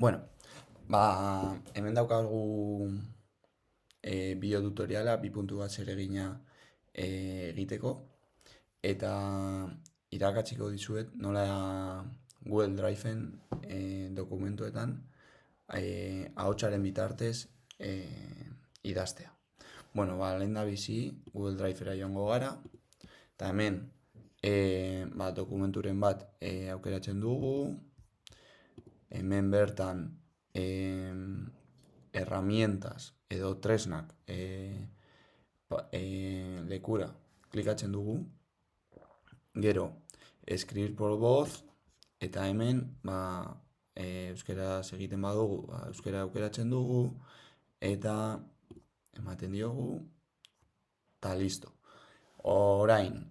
Bueno, hemen daukagu bideo tutoriala, 2.bat zeregina egiteko, eta irakatsiko dizuet nola Google Drive-en dokumentuetan ahotsaren bitartez idaztea. Bueno, lehen da bizi Google Drive-era joango gara, eta hemen dokumenturen bat aukeratzen dugu. Hemen bertan herramientas edo tresnak lekura klikatzen dugu. Gero, escribir por voz, eta hemen euskaraz egiten badugu, euskara aukeratzen dugu, eta ematen diogu, eta listo. Orain,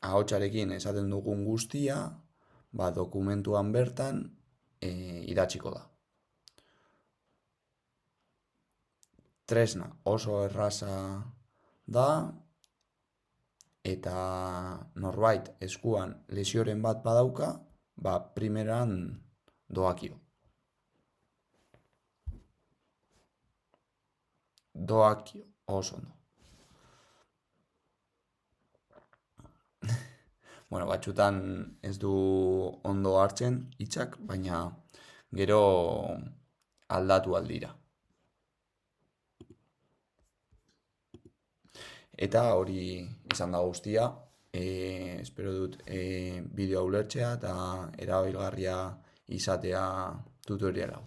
ahotsarekin esaten dugun guztia, dokumentuan bertan idatziko da. Tresna oso erraza da, eta norbait eskuan lesioren bat badauka, primeran doakio. Doakio, oso ondo. Bueno, batzutan ez du ondo hartzen hitzak, baina gero aldatu aldira. Eta hori izan da guztia, espero dut bideoa ulertzea eta erabilgarria izatea tutorial hau.